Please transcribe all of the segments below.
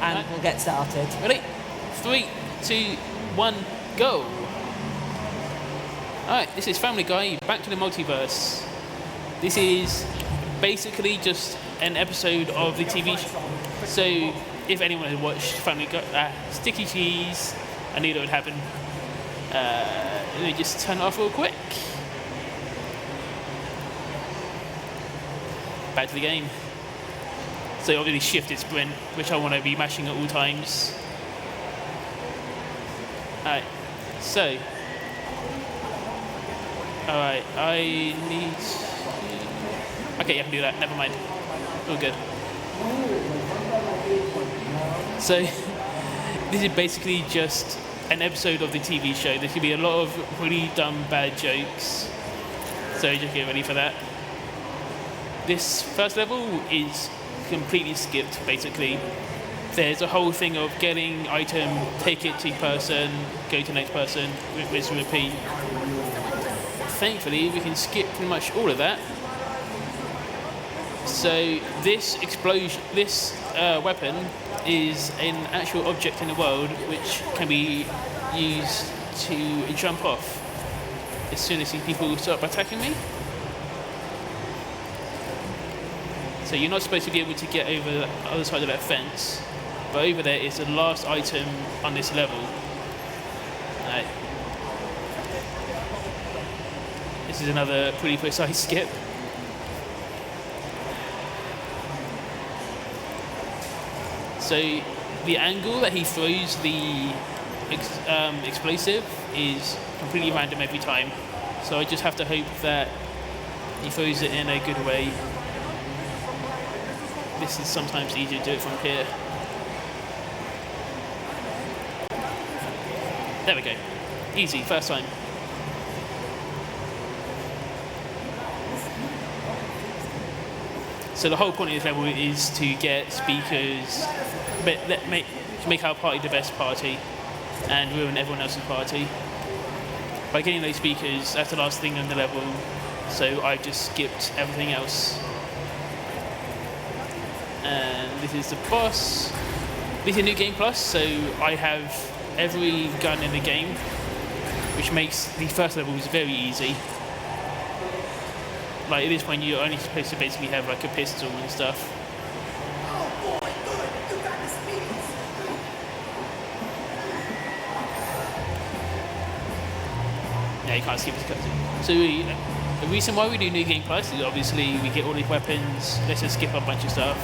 and we'll get started. Ready? 3, 2, 1, go! Alright, this is Family Guy, Back to the Multiverse. This is basically just an episode of the TV show. So, if anyone has watched Family Guy, Sticky Cheese, I knew that would happen. Let me just turn it off real quick. Back to the game. So obviously shifted sprint, which I want to be mashing at all times. Alright, so. Alright, I need to... Okay, I can do that, never mind. All good. So, this is basically just an episode of the TV show. There's going to be a lot of really dumb, bad jokes. So just get ready for that. This first level is completely skipped, basically. There's a whole thing of getting item, take it to person, go to the next person, rinse and repeat. Thankfully, we can skip pretty much all of that. So this explosion, this weapon is an actual object in the world which can be used to jump off as soon as these people start attacking me. So you're not supposed to be able to get over the other side of that fence, but over there is the last item on this level. Right. This is another pretty precise skip. So the angle that he throws the explosive is completely random every time. So I just have to hope that he throws it in a good way. This is sometimes easier to do it from here. There we go. Easy, first time. So the whole point of this level is to get speakers, to make our party the best party and ruin everyone else's party. By getting those speakers, that's the last thing on the level, so I've just skipped everything else. And this is the boss. This is New Game Plus, so I have every gun in the game, which makes the first levels very easy. Like, at this point, you're only supposed to basically have like a pistol and stuff. Yeah, you can't skip this cutscene. So the reason why we do New Game Plus is obviously we get all these weapons, let's just skip a bunch of stuff.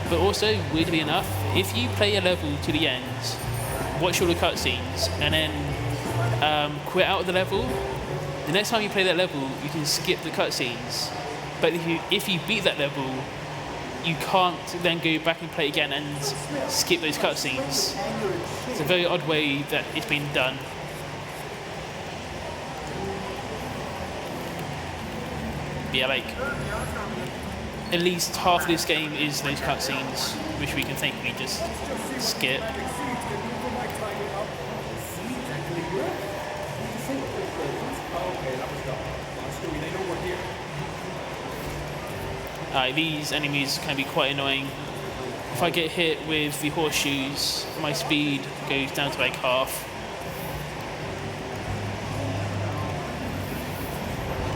But also, weirdly enough, if you play a level to the end, watch all the cutscenes, and then quit out of the level, the next time you play that level, you can skip the cutscenes. But if you beat that level, you can't then go back and play again and skip those cutscenes. It's a very odd way that it's been done. Yeah, like, at least half of this game is those cutscenes, which we can thankfully just skip. These enemies can be quite annoying. If I get hit with the horseshoes, my speed goes down to like half.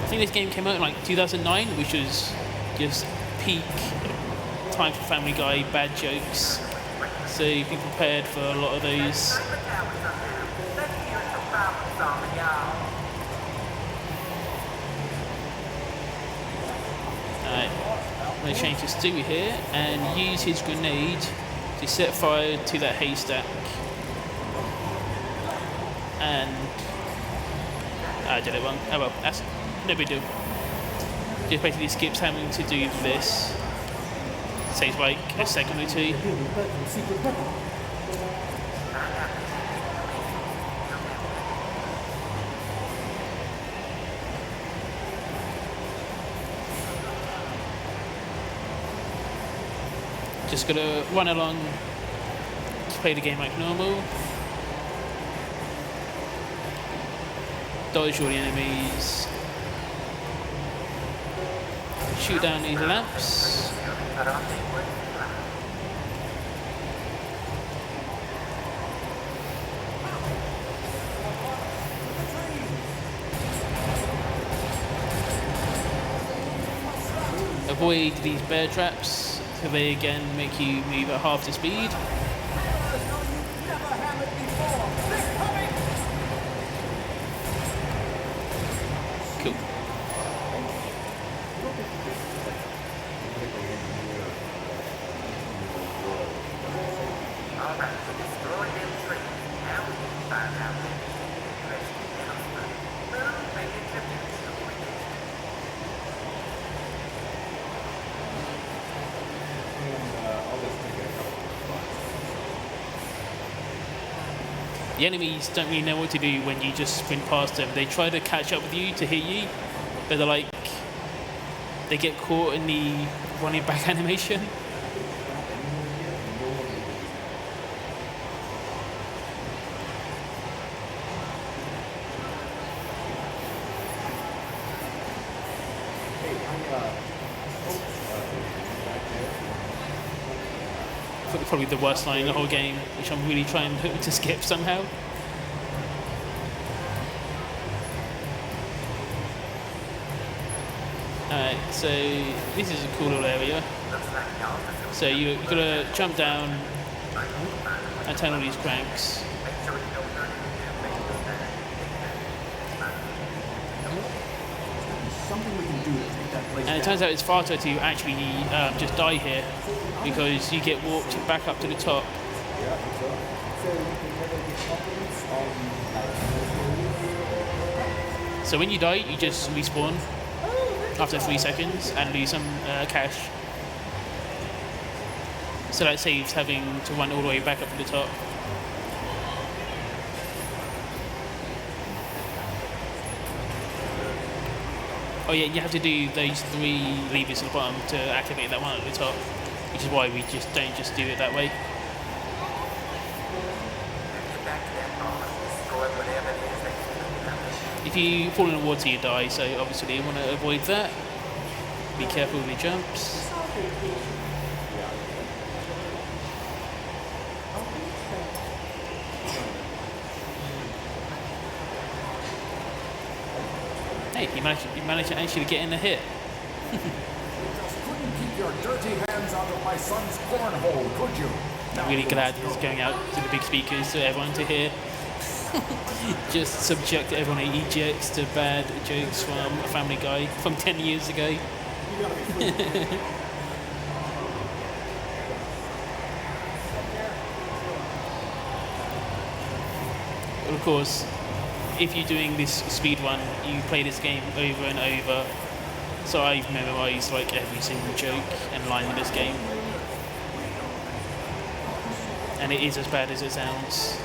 I think this game came out in like 2009, which was just peak time for Family Guy bad jokes. So be prepared for a lot of those. I'm going to change to Stewie here and use his grenade to set fire to that haystack. And I did it wrong. Oh well, that's no big deal. Just basically skips having to do this. It takes like a second or two. Just gonna run along, play the game like normal. Dodge all the enemies. Shoot down these lamps. avoid these bear traps, so they again make you move at half the speed. Cool. The enemies don't really know what to do when you just sprint past them. They try to catch up with you to hit you, but they're like, they get caught in the running back animation. Probably the worst line in the whole game, which I'm really trying to skip somehow. Alright, so this is a cool little area. So you've got to jump down and turn all these cranks. And it turns out it's faster to actually just die here, because you get walked back up to the top. So when you die, you just respawn after 3 seconds and lose some cash. So that saves having to run all the way back up to the top. Oh yeah, you have to do those 3 levers at the bottom to activate that one at the top, which is why we just don't just do it that way. If you fall in the water, you die, so obviously you want to avoid that. Be careful with your jumps. Hey, you managed to actually get in the hit. Couldn't keep your dirty hands out of my son's cornhole, could you? I'm really glad he's going out to the big speakers for everyone to hear. Just subject everyone at EGX to bad jokes from a Family Guy from 10 years ago. Of course, if you're doing this speed run, you play this game over and over. So I've memorized like every single joke and line in this game. And it is as bad as it sounds.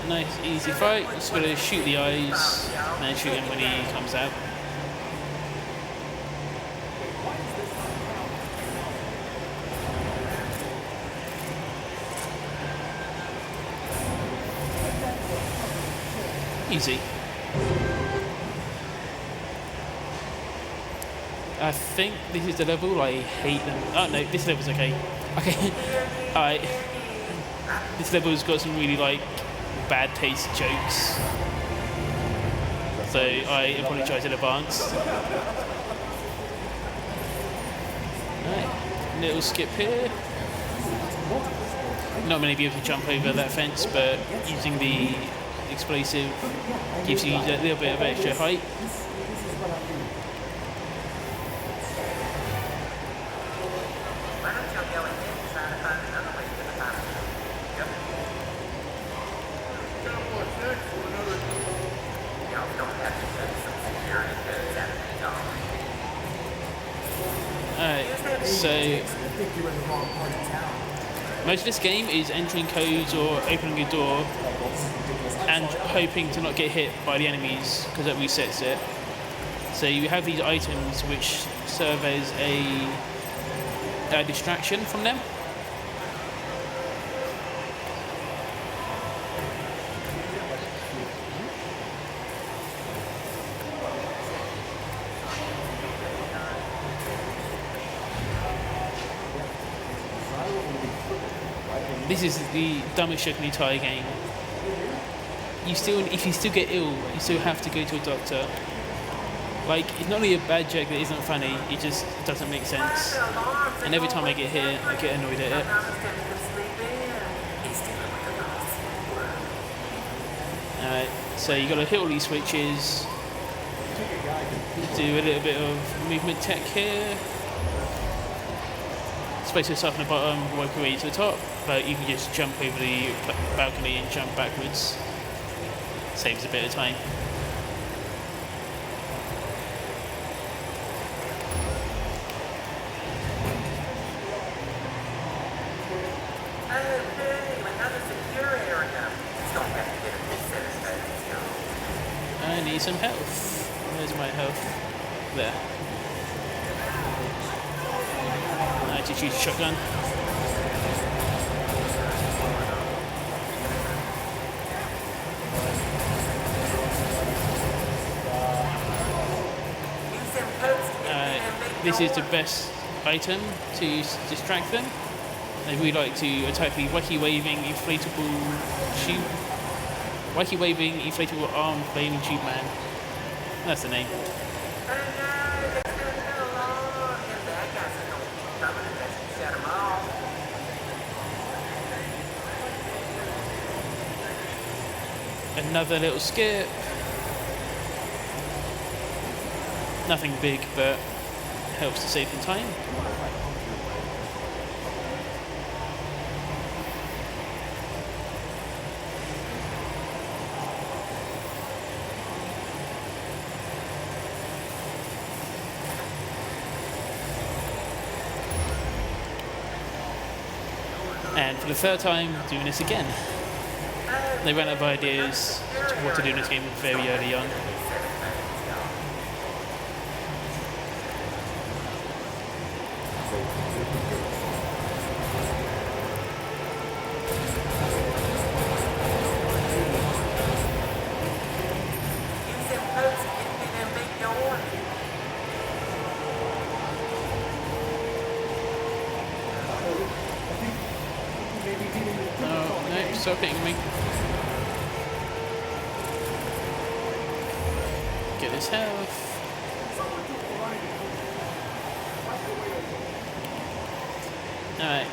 Nice, easy fight. Just gotta shoot the eyes and then shoot him when he comes out. Easy. I think this is the level. I hate them. Oh no, this level's okay. Okay, alright. This level's got some really like bad taste jokes, so I apologise in advance. Alright, little skip here. Not many people can jump over that fence, but using the explosive gives you a little bit of extra height. Alright, so most of this game is entering codes or opening a door and hoping to not get hit by the enemies, because that resets it. So you have these items which serve as a distraction from them. This is the dumbest shit in the entire game. if you still get ill, you still have to go to a doctor. Like, it's not really a bad joke that isn't funny, it just doesn't make sense. And every time I get hit, I get annoyed at it. Alright, so you gotta hit all these switches. Do a little bit of movement tech here. Space yourself on the bottom, work your way to the top, but you can just jump over the balcony and jump backwards. Saves a bit of time. I need some health. Where's my health? There. I just use a shotgun. This is the best item to distract them. They really like to attack the wacky waving inflatable tube. Wacky waving inflatable arm flaming tube man. That's the name. Another little skip. Nothing big, but helps to save them time. And for the third time, doing this again. They ran out of ideas to what to do in this game very early on. Oh, no, stop hitting me. Get his health. Alright.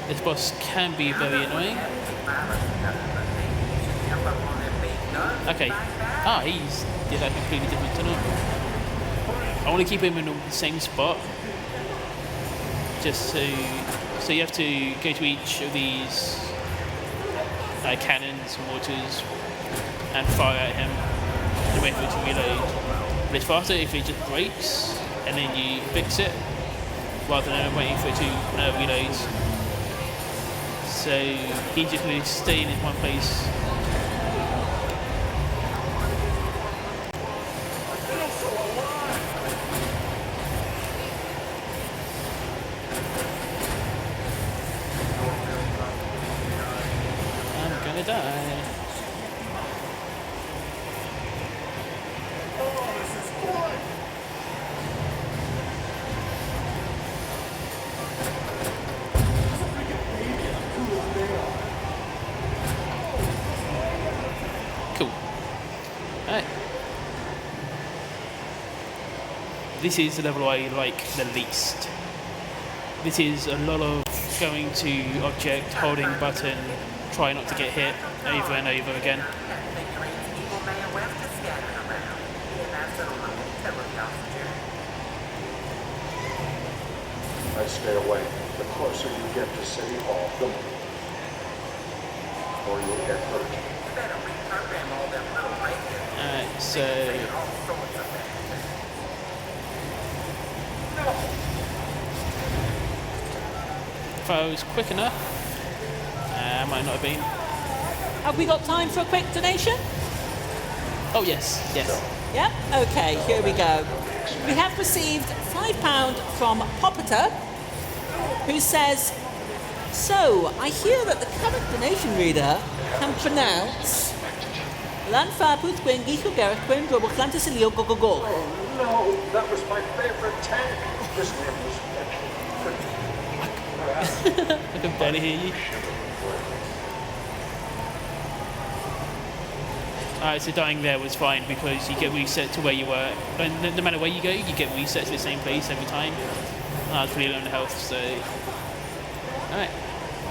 This boss can be very annoying. Okay. Ah, he's did a completely different tunnel. I want to keep him in the same spot. Just so you have to go to each of these cannons, mortars, and fire at him and wait for it to reload. But it's faster if it just breaks and then you fix it, rather than waiting for it to reload. So he's just going to stay in one place. I'm gonna die. Cool. Alright. This is the level I like the least. This is a lot of going to object, holding button, try not to get hit over and over again. I stay away. The closer you get to City Hall, the more. Or you'll get hurt. Alright, so if I was quick enough, I might not have been. Have we got time for a quick donation? Oh yes, yes. Yep. Okay, here we go. We have received £5 from Poppiter, who says, "So, I hear that the current donation reader can pronounce Lanfaput Gwingi Geurge Gwyn Global Clantisilio Go Go Go." Oh no, that was my favorite tank. This name was I can barely hear you. So dying there was fine because you get reset to where you were. And no matter where you go, you get reset to the same place every time. I was pretty low on health, so... Alright.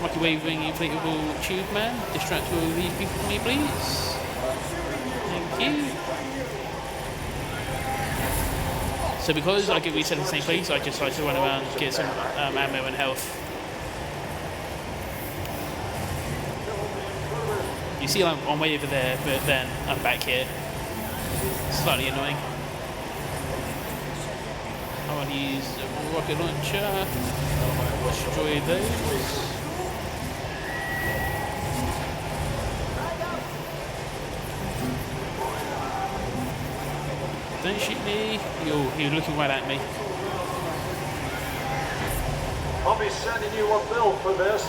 Rocky waving inflatable tube man. Distract all these people for me, please. Thank you. So because I get reset in the same place, I just like to run around, get some ammo and health. You see I'm way over there, but then I'm back here. Slightly annoying. I want to use a rocket launcher. Destroy those. Don't shoot me. You're looking right at me. I'll be sending you a bill for this.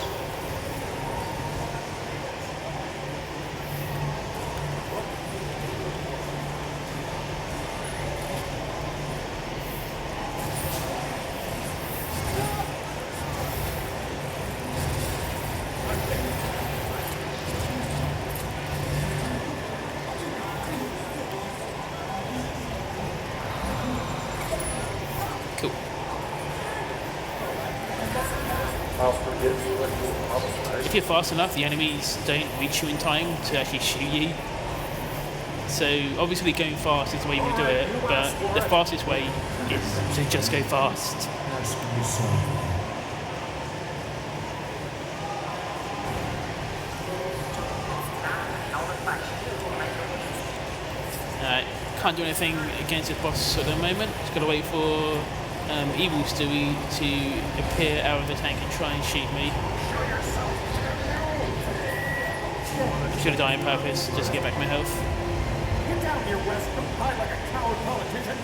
Cool. I'll forgive you. If you're fast enough, the enemies don't reach you in time to actually shoot you. So obviously going fast is the way you want to do it, but the fastest way is to just go fast. Can't do anything against this boss at the moment. Just gotta wait for Evil Stewie to appear out of the tank and try and shoot me. Should have died on purpose just to get back my health. Get down here, West. Don't hide like a coward politician.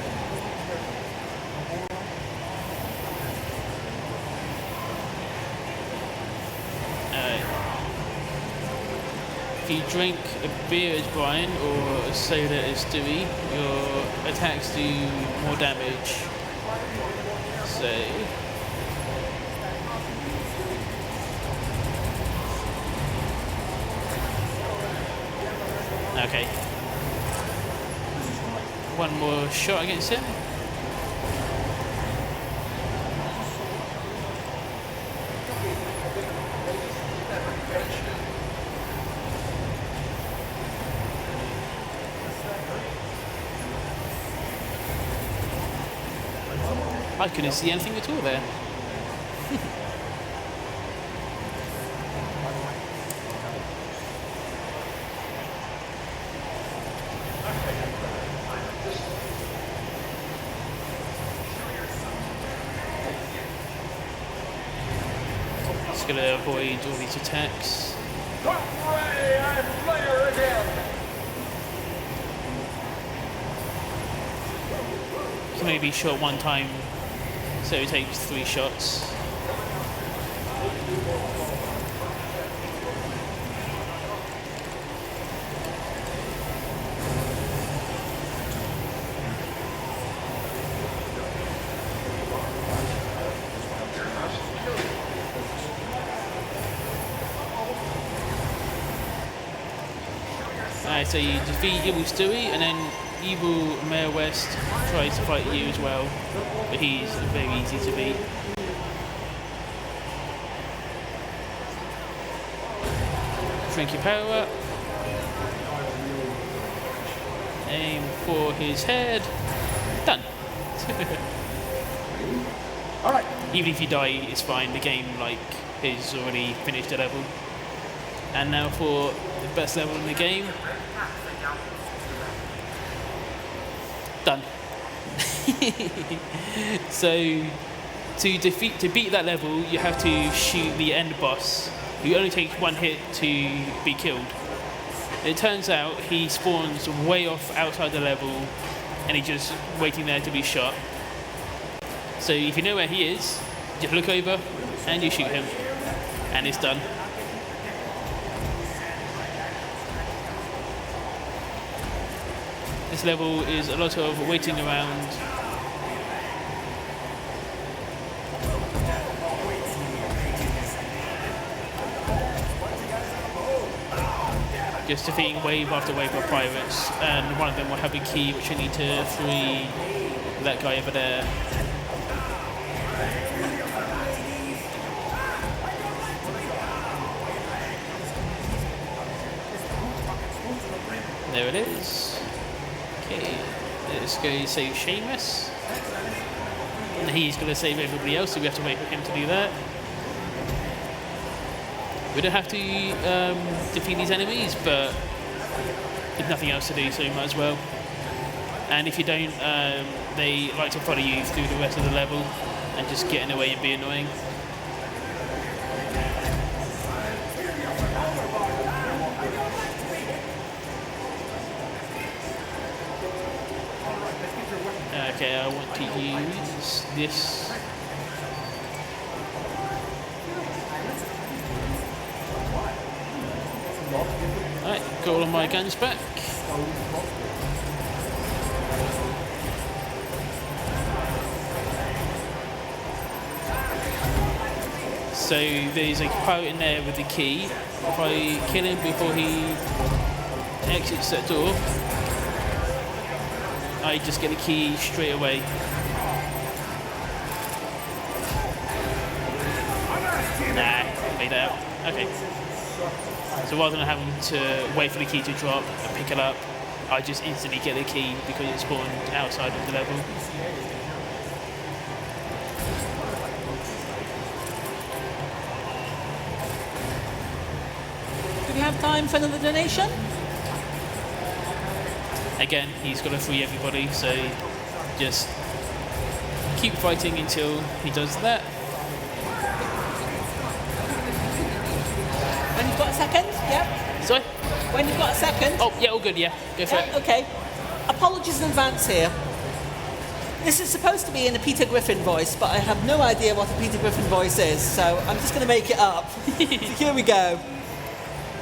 If you drink a beer as Brian or a soda as Stewie, your attacks do more damage. So okay. One more shot against him. I couldn't see anything at all there. Just gonna avoid all these attacks. Hooray! I'm player again. Can maybe shot one time, so it takes 3 shots. Alright, so you defeat Evil Stewie, and then Evil Mayor West tries to fight you as well, but he's very easy to beat. Drink your power up. Aim for his head. Done. All right. Even if you die, it's fine. The game has already finished the level. And now for the best level in the game. Done. So to beat that level, you have to shoot the end boss, who only takes 1 hit to be killed. It turns out he spawns way off outside the level, and he's just waiting there to be shot. So if you know where he is, just look over and you shoot him, and it's done. This level is a lot of waiting around. just defeating wave after wave of pirates, and one of them will have a key which I need to free that guy over there. There it is. Okay, let's go save Seamus. And he's going to save everybody else, so we have to wait for him to do that. We don't have to defeat these enemies, but there's nothing else to do, so you might as well. And if you don't, they like to follow you through the rest of the level and just get in the way and be annoying. Okay, I want to use this. Alright, got all of my guns back. So there's a pirate in there with the key. If I kill him before he exits that door, I just get the key straight away. Nah, made it out. Okay. So rather than having to wait for the key to drop and pick it up, I just instantly get the key because it spawned outside of the level. Do we have time for another donation? Again, he's got to free everybody, so just keep fighting until he does that. When you've got a second, yeah. Sorry? When you've got a second. Oh, yeah, all good, yeah. Go for it. Okay. Apologies in advance here. This is supposed to be in a Peter Griffin voice, but I have no idea what a Peter Griffin voice is, so I'm just going to make it up. So here we go.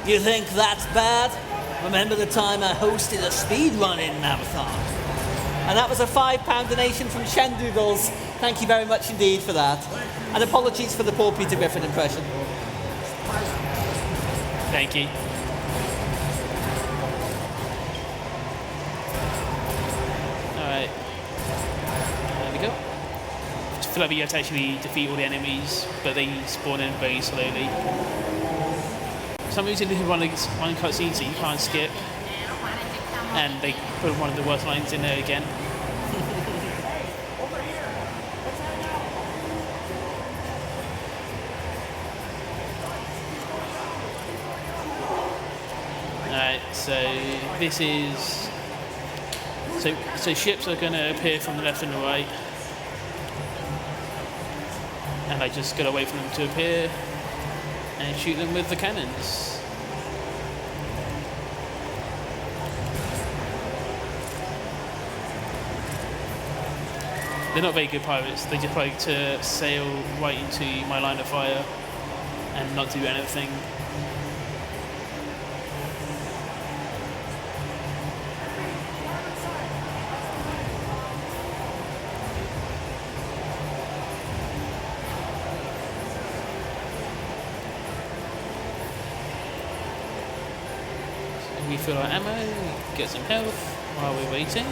You think that's bad? Remember the time I hosted a speedrunning marathon? And that was a £5 donation from Shendoodles. Thank you very much indeed for that. And apologies for the poor Peter Griffin impression. Thank you. Alright. There we go. I feel like you have to actually defeat all the enemies, but they spawn in very slowly. For some reason, this is one cutscenes that you can't skip, and they put one of the worst lines in there again. Alright, so this is... So ships are going to appear from the left and the right, and I just gotta wait for them to appear and shoot them with the cannons. They're not very good pirates, they just like to sail right into my line of fire and not do anything. Refill our ammo, get some health while we're waiting.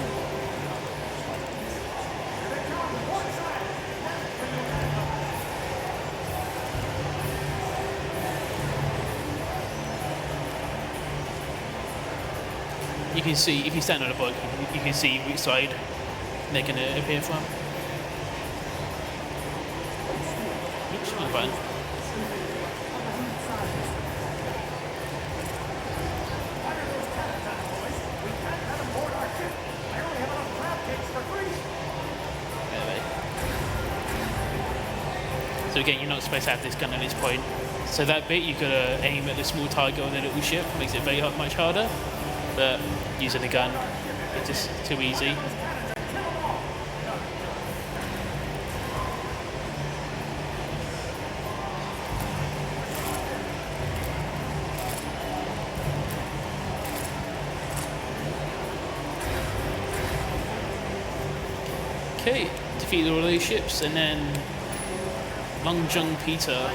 You can see, if you stand on a boat, you can see which side they're going to appear from. Oops, wrong button. So again, you're not supposed to have this gun at this point. So that bit, you've got to aim at the small target on the little ship, makes it very much harder. But using a gun, it's just too easy. Okay, defeat all those ships, and then Long John Peter.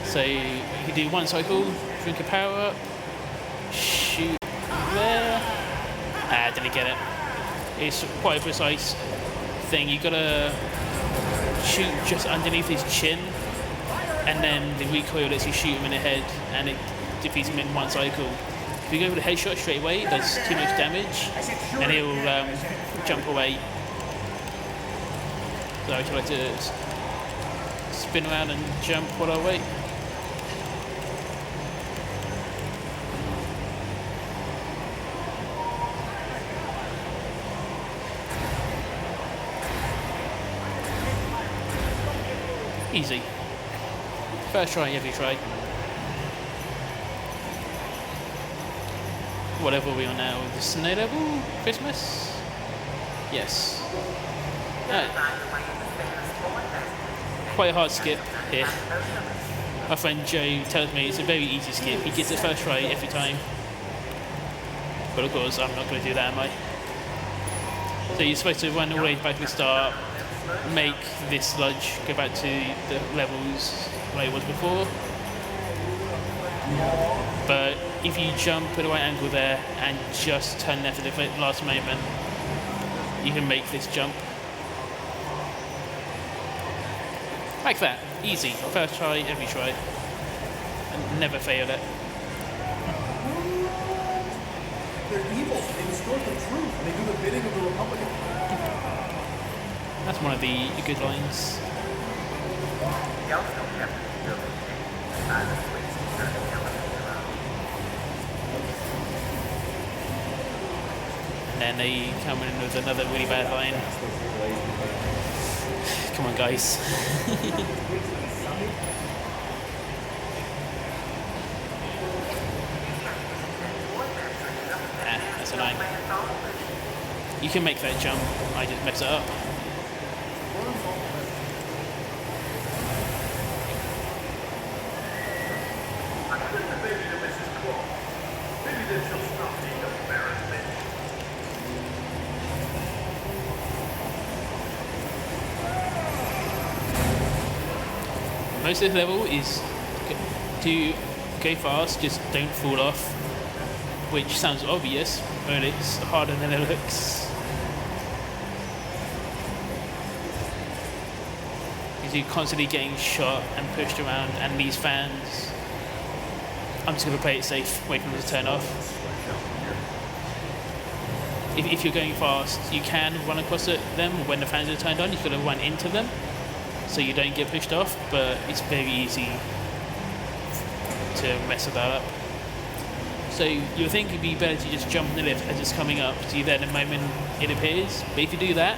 So you can do one cycle, drink a power up, shoot there. Ah, didn't get it. It's quite a precise thing. You gotta shoot just underneath his chin, and then the recoil lets you shoot him in the head, and it defeats him in one cycle. If you go for the headshot straight away, it does too much damage, and he'll jump away. So I try to spin around and jump while I wait. Easy. First try, every try. What level are we on now? The snow level? Christmas? Yes. Quite a hard skip here. My friend Joe tells me it's a very easy skip. He gets it first try every time. But of course, I'm not going to do that, am I? So you're supposed to run all the way back to the start, make this sludge go back to the levels where it was before. But if you jump at the right angle there and just turn left at the last moment, you can make this jump. Like that. Easy. First try, every try. And never fail it. They're evil. They distort the truth. And they do the bidding of the Republican. That's one of the good lines. And then they come in with another really bad line. Come on, guys. That's a line. You can make that jump. I just mess it up. Most of the level is to go fast, just don't fall off, which sounds obvious, but it's harder than it looks. Because you're constantly getting shot and pushed around, and these fans, I'm just going to play it safe, wait for them to turn off. If you're going fast, you can run across them when the fans are turned on. You've got to run into them so you don't get pushed off, but it's very easy to mess that up. So you would think it'd be better to just jump in the lift as it's coming up, so you're there the moment it appears. But if you do that,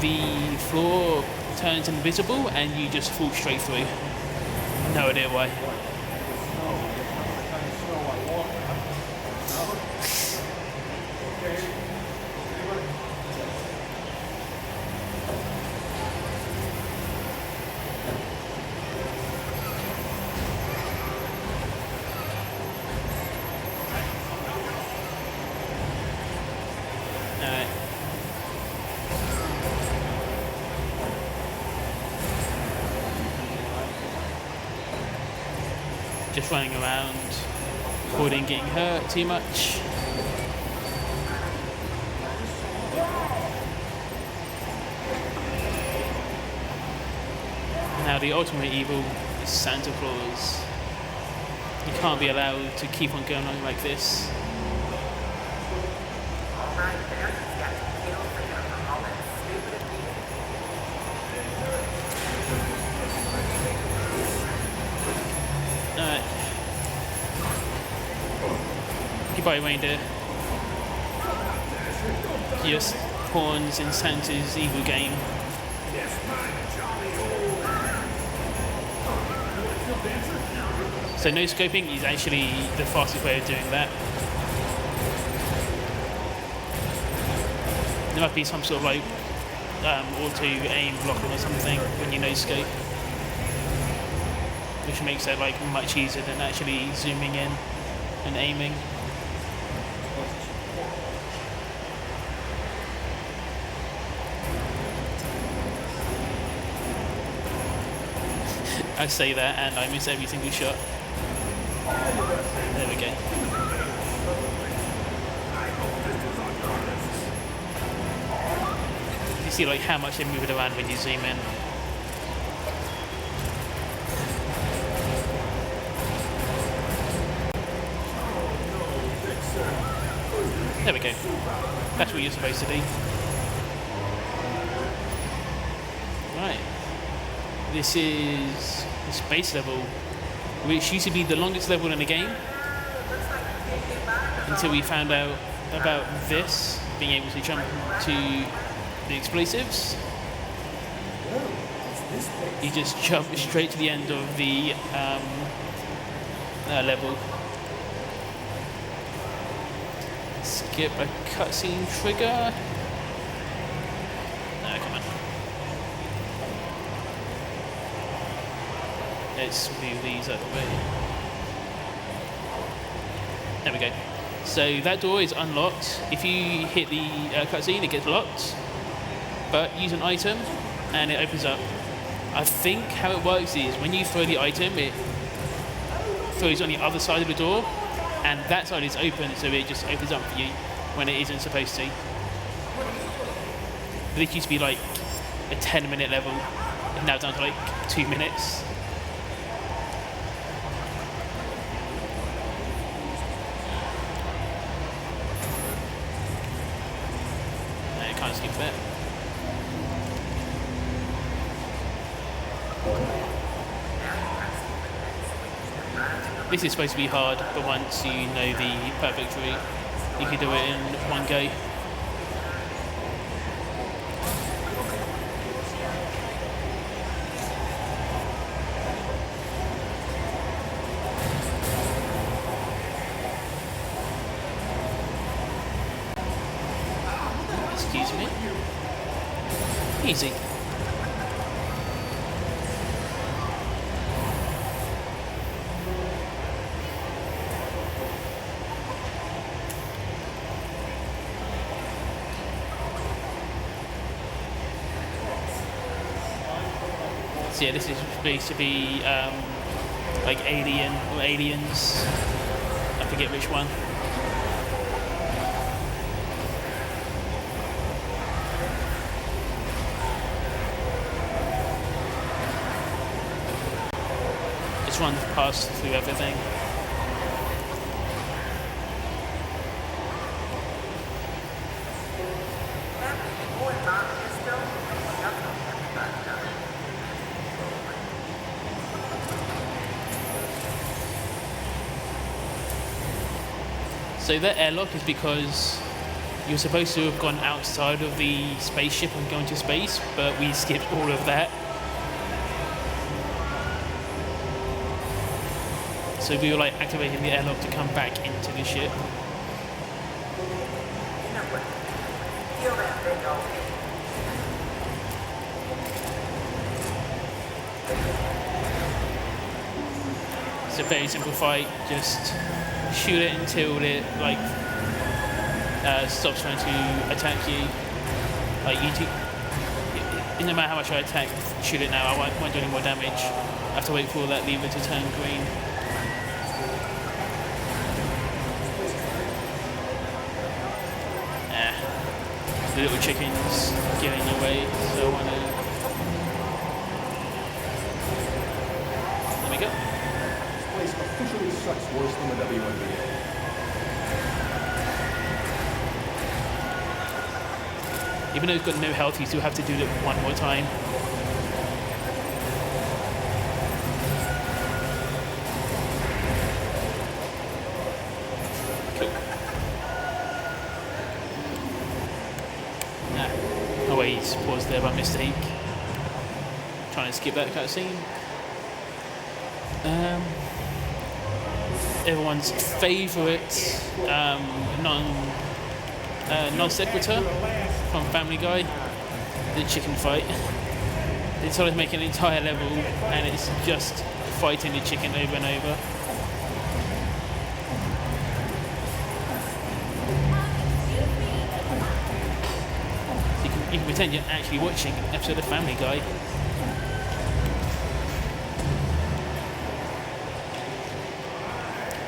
the floor turns invisible and you just fall straight through. No idea why. Just running around, avoiding getting hurt too much. Now the ultimate evil is Santa Claus. You can't be allowed to keep on going on like this. Goodbye, reindeer. Just pawns in Santa's evil game. So no scoping is actually the fastest way of doing that. There might be some sort of like auto aim blocking or something when you no scope, which makes it like much easier than actually zooming in and aiming. I say that and I miss every single shot. There we go. You see like how much they move it around when you zoom in. There we go. That's what you're supposed to do. Right. This is the space level, which used to be the longest level in the game until we found out about this, being able to jump to the explosives. You just jump straight to the end of the level. Skip a cutscene trigger. No, come on. Let's move these out of the way. There we go. So that door is unlocked. If you hit the cutscene, it gets locked. But use an item, and it opens up. I think how it works is when you throw the item, it throws on the other side of the door, and that side is open, so it just opens up for you when it isn't supposed to. This used to be like a 10-minute level, and now down to like 2 minutes. No, you can't skip that. This is supposed to be hard, but once you know the perfect route, you can do it in one go. Excuse me. Easy. Yeah, this is supposed to be like Alien or Aliens. I forget which one. Just run past through everything. So that airlock is because you're supposed to have gone outside of the spaceship and gone to space, but we skipped all of that. So we were like activating the airlock to come back into the ship. It's a very simple fight, just shoot it until it like stops trying to attack you. Like no matter how much I attack, shoot it now. I won't do any more damage. I have to wait for that lever to turn green. The little chickens get in your way, so I want to. There we go. This place officially sucks worse than the WNBA. Even though it's got no health, you still have to do it one more time. Cool. Oh wait, he's paused there by mistake. Trying to skip that cutscene. Everyone's favourite non sequitur from Family Guy, the chicken fight. They decided to make an entire level and it's just fighting the chicken over and over. So you can pretend you're actually watching an episode of Family Guy.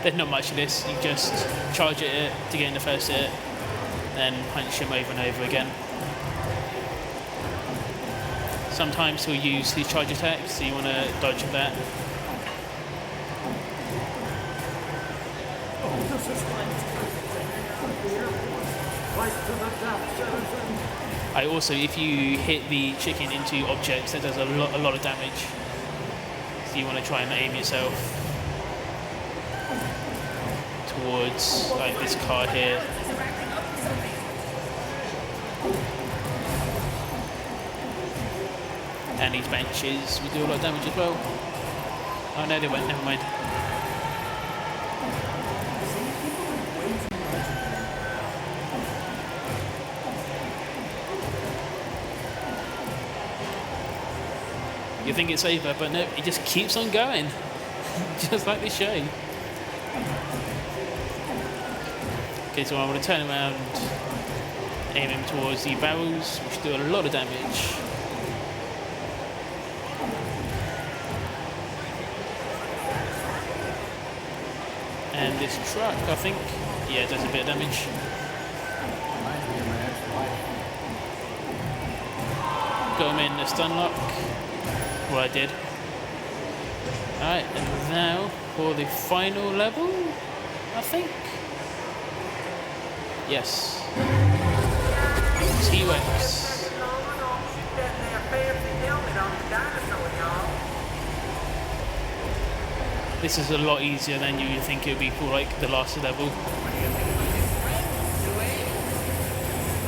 There's not much of this. You just charge at it to get in the first hit, then punch him over and over again. Sometimes he'll use his charge attack, so you want to dodge that. I also, if you hit the chicken into objects, that does a lot of damage. So you want to try and aim yourself towards like this card here. And these benches will do a lot of damage as well. Oh no, they won't, never mind. You think it's over, but no, it just keeps on going. Just like this show. Okay, so I'm going to turn around, aim him towards the barrels, which do a lot of damage. And this truck, I think, yeah, does a bit of damage. Got him in the stun lock. What I did. Alright, and now for the final level, I think. Yes. T-Rex. This is a lot easier than you think it would be for like the last level.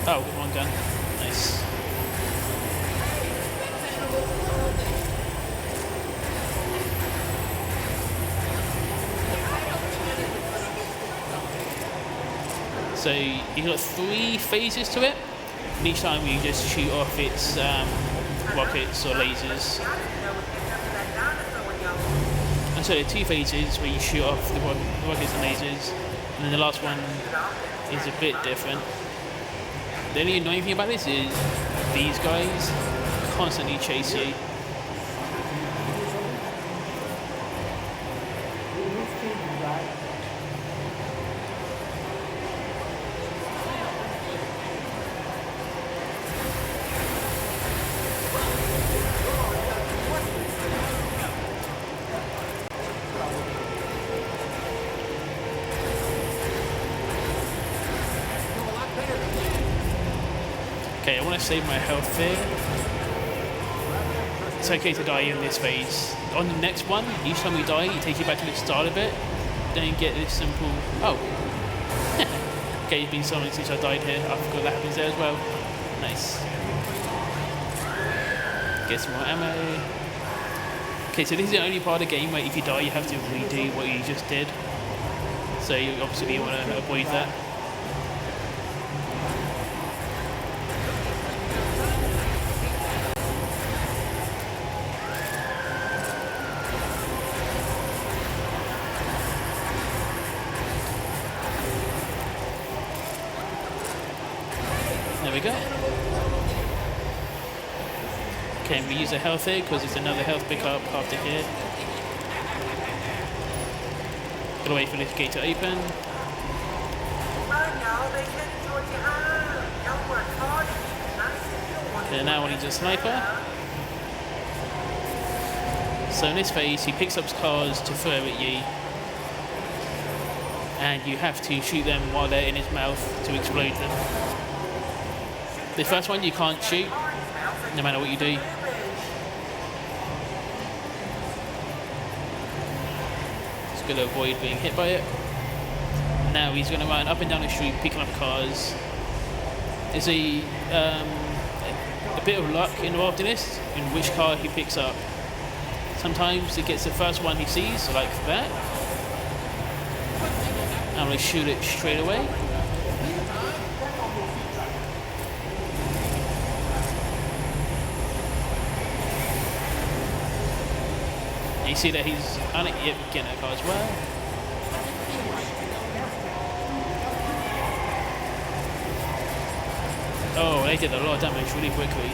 Oh, wrong gun. Nice. So you've got 3 phases to it. And each time you just shoot off its rockets or lasers. And so there are 2 phases where you shoot off the rockets and lasers. And then the last one is a bit different. The only annoying thing about this is these guys constantly chase you. Okay, I want to save my health here. It's okay to die in this phase. On the next one, each time you die, you take it back to the start of it. Then you get this simple... Oh. Okay, it's been so long since I died here. I forgot that happens there as well. Nice. Get some more ammo. Okay, so this is the only part of the game where if you die, you have to redo what you just did. So you obviously want to avoid that. There we go. Okay, we use a health here because it's another health pickup after here. Gotta wait for this gate to open. Okay, now I need a sniper. So in this phase, he picks up cars to throw at you. And you have to shoot them while they're in his mouth to explode them. The first one you can't shoot, no matter what you do. Just going to avoid being hit by it. Now he's going to run up and down the street picking up cars. There's a bit of luck involved in this, in which car he picks up. Sometimes it gets the first one he sees, like that. I'm going to shoot it straight away. You see that he's on it, yep, getting that car as well. Oh, they did a lot of damage really quickly.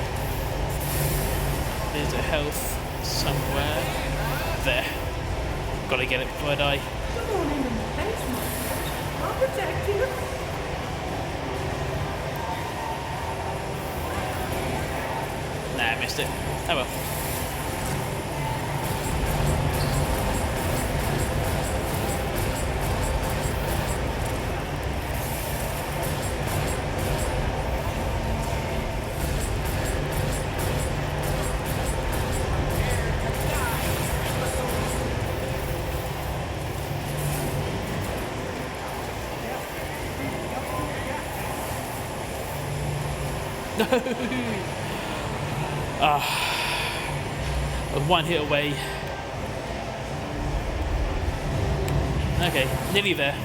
There's a health somewhere. There. Gotta get it before I die. protect you. Nah, I missed it. Oh well. No! One hit away. Okay, nearly there.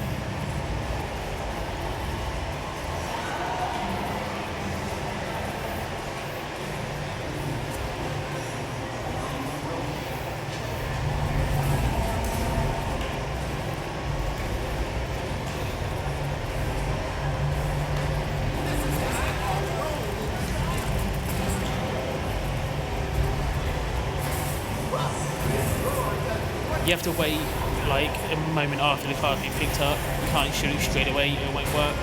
You have to wait like a moment after the car's been picked up. You can't shoot straight away, it won't work.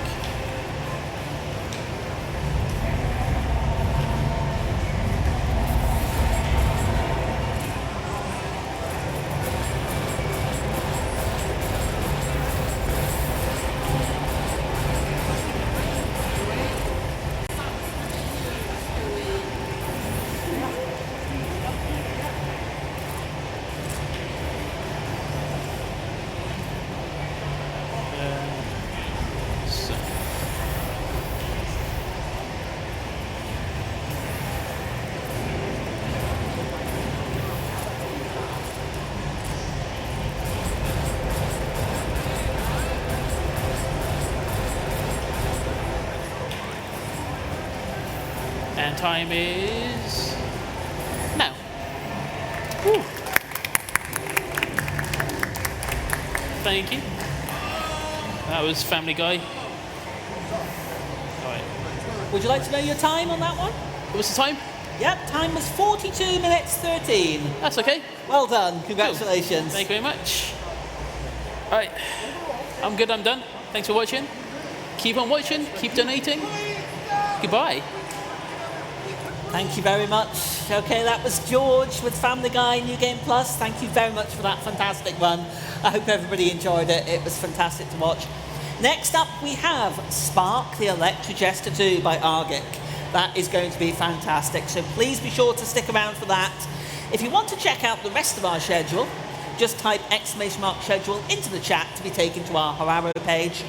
So. And time is now. Whew. Thank you. That was Family Guy. All right. Would you like to know your time on that one? What was the time? Yep, time was 42 minutes 13. That's okay. Well done, congratulations. Thank you very much. All right. I'm good, I'm done. Thanks for watching. Keep on watching, keep donating. Goodbye. Thank you very much. Okay, that was George with Family Guy New Game Plus. Thank you very much for that fantastic run. I hope everybody enjoyed it. It was fantastic to watch. Next up, we have Spark the Electrojester 2 by Argic. That is going to be fantastic, so please be sure to stick around for that. If you want to check out the rest of our schedule, just type !schedule into the chat to be taken to our Hararo page.